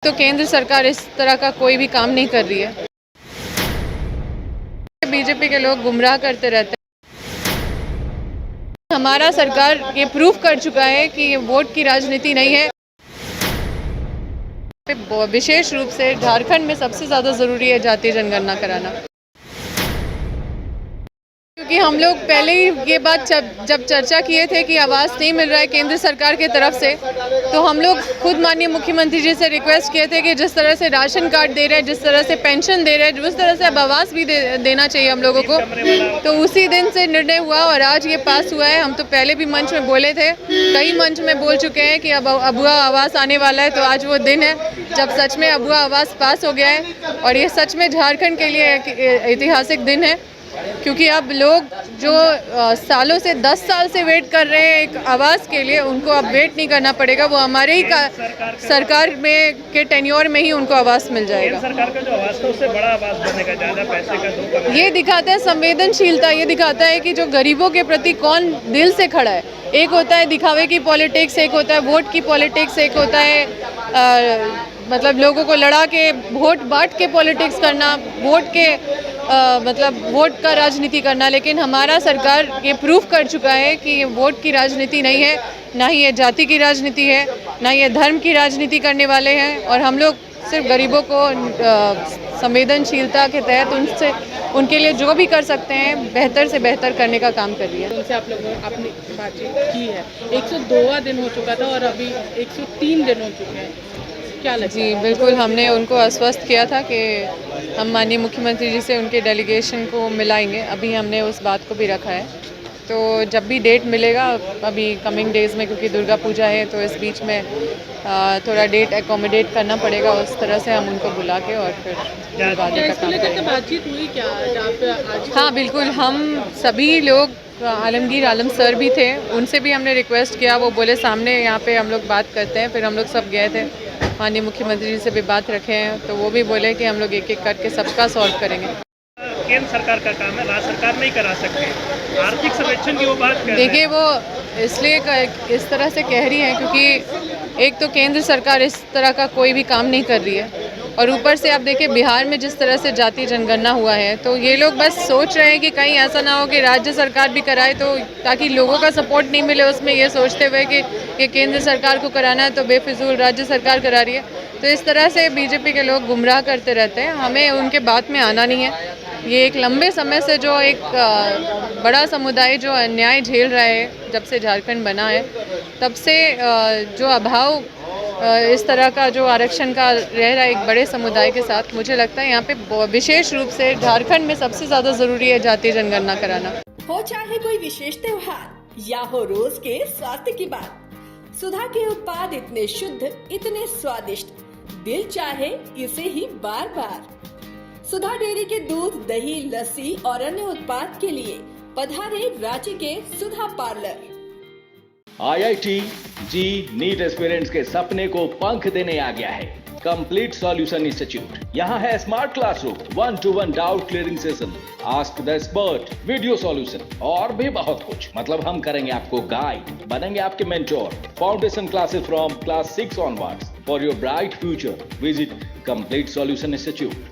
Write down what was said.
तो केंद्र सरकार इस तरह का कोई भी काम नहीं कर रही है। बीजेपी के लोग गुमराह करते रहते हैं। हमारा सरकार ये प्रूफ कर चुका है कि ये वोट की राजनीति नहीं है। विशेष रूप से झारखंड में सबसे ज़्यादा ज़रूरी है जातीय जनगणना कराना, क्योंकि हम लोग पहले ही ये बात जब चर्चा किए थे कि आवाज़ नहीं मिल रहा है केंद्र सरकार की तरफ से, तो हम लोग खुद माननीय मुख्यमंत्री जी से रिक्वेस्ट किए थे कि जिस तरह से राशन कार्ड दे रहे हैं, जिस तरह से पेंशन दे रहे हैं, उस तरह से अब आवास भी देना चाहिए हम लोगों को। तो उसी दिन से निर्णय हुआ और आज ये पास हुआ है। हम तो पहले भी मंच में बोले थे, कई मंच में बोल चुके हैं कि अब अबुआ आवास आने वाला है। तो आज वो दिन है जब सच में अबुआ आवास पास हो गया है और ये सच में झारखंड के लिए ऐतिहासिक दिन है, क्योंकि अब लोग जो सालों से 10 साल से वेट कर रहे हैं एक आवास के लिए, उनको अब वेट नहीं करना पड़ेगा। वो हमारे ही सरकार में के टेन्योर में ही उनको आवास मिल जाएगा। सरकार का जो आवास था उससे बड़ा आवास बनेगा, ज़्यादा पैसे का दो। ये दिखाता है संवेदनशीलता, ये दिखाता है कि जो गरीबों के प्रति कौन दिल से खड़ा है। एक होता है दिखावे की पॉलिटिक्स, एक होता है वोट की पॉलिटिक्स, एक होता है मतलब लोगों को लड़ा के वोट बांट के पॉलिटिक्स करना, वोट के मतलब वोट का राजनीति करना। लेकिन हमारा सरकार ये प्रूफ कर चुका है कि ये वोट की राजनीति नहीं है, ना ही ये जाति की राजनीति है, ना ये धर्म की राजनीति करने वाले हैं। और हम लोग सिर्फ गरीबों को संवेदनशीलता के तहत उनके लिए जो भी कर सकते हैं बेहतर से बेहतर करने का काम कर रही है। उनसे आप लोगों ने अपनी बातचीत की है। 102वां दिन हो चुका था और अभी 103 दिन हो चुके हैं, क्या लगता है? जी बिल्कुल, हमने उनको आश्वस्त किया था कि हम माननीय मुख्यमंत्री जी से उनके डेलीगेशन को मिलाएंगे। अभी हमने उस बात को भी रखा है, तो जब भी डेट मिलेगा अभी कमिंग डेज़ में, क्योंकि दुर्गा पूजा है तो इस बीच में थोड़ा डेट एकोमोडेट करना पड़ेगा, उस तरह से हम उनको बुला के और फिर आगे का काम करेंगे। बातचीत हुई क्या आज? हाँ बिल्कुल, हम सभी लोग, आलमगीर आलम सर भी थे, उनसे भी हमने रिक्वेस्ट किया। वो बोले सामने यहाँ पे हम लोग बात करते हैं। फिर हम लोग सब गए थे, माननीय मुख्यमंत्री जी से भी बात रखे हैं, तो वो भी बोले कि हम लोग एक एक करके सबका सॉल्व करेंगे। केंद्र सरकार का काम है, राज्य सरकार नहीं करा सकती। आर्थिक सर्वेक्षण की वो बात कर रहे हैं। देखिए, वो इसलिए इस तरह से कह रही हैं क्योंकि एक तो केंद्र सरकार इस तरह का कोई भी काम नहीं कर रही है, और ऊपर से आप देखिए बिहार में जिस तरह से जातीय जनगणना हुआ है, तो ये लोग बस सोच रहे हैं कि कहीं ऐसा ना हो कि राज्य सरकार भी कराए, तो ताकि लोगों का सपोर्ट नहीं मिले उसमें, ये सोचते हुए कि केंद्र सरकार को कराना है तो बेफिजूल राज्य सरकार करा रही है। तो इस तरह से बीजेपी के लोग गुमराह करते रहते हैं। हमें उनके बात में आना नहीं है। ये एक लंबे समय से जो एक बड़ा समुदाय जो अन्याय झेल रहा है, जब से झारखंड बना है तब से जो अभाव इस तरह का जो आरक्षण का रह रहा है एक बड़े समुदाय के साथ, मुझे लगता है यहाँ पे विशेष रूप से झारखंड में सबसे ज़्यादा ज़रूरी है जातीय जनगणना कराना। हो चाहे कोई विशेष त्योहार या हो रोज के स्वास्थ्य की बात, सुधा के उत्पाद इतने शुद्ध, इतने स्वादिष्ट, दिल चाहे इसे ही बार बार। सुधा डेयरी के दूध, दही, लस्सी और अन्य उत्पाद के लिए पधारे रांची के सुधा पार्लर। IIT जी नीट एस्पिरेंट्स के सपने को पंख देने आ गया है कंप्लीट सॉल्यूशन इंस्टीट्यूट। यहाँ है smart classroom, 1-to-1 doubt clearing session, ask the expert, video solution और भी बहुत कुछ। मतलब हम करेंगे आपको गाइड, बनेंगे आपके mentor. Foundation classes from class 6 onwards for your bright future. Visit complete solution institute.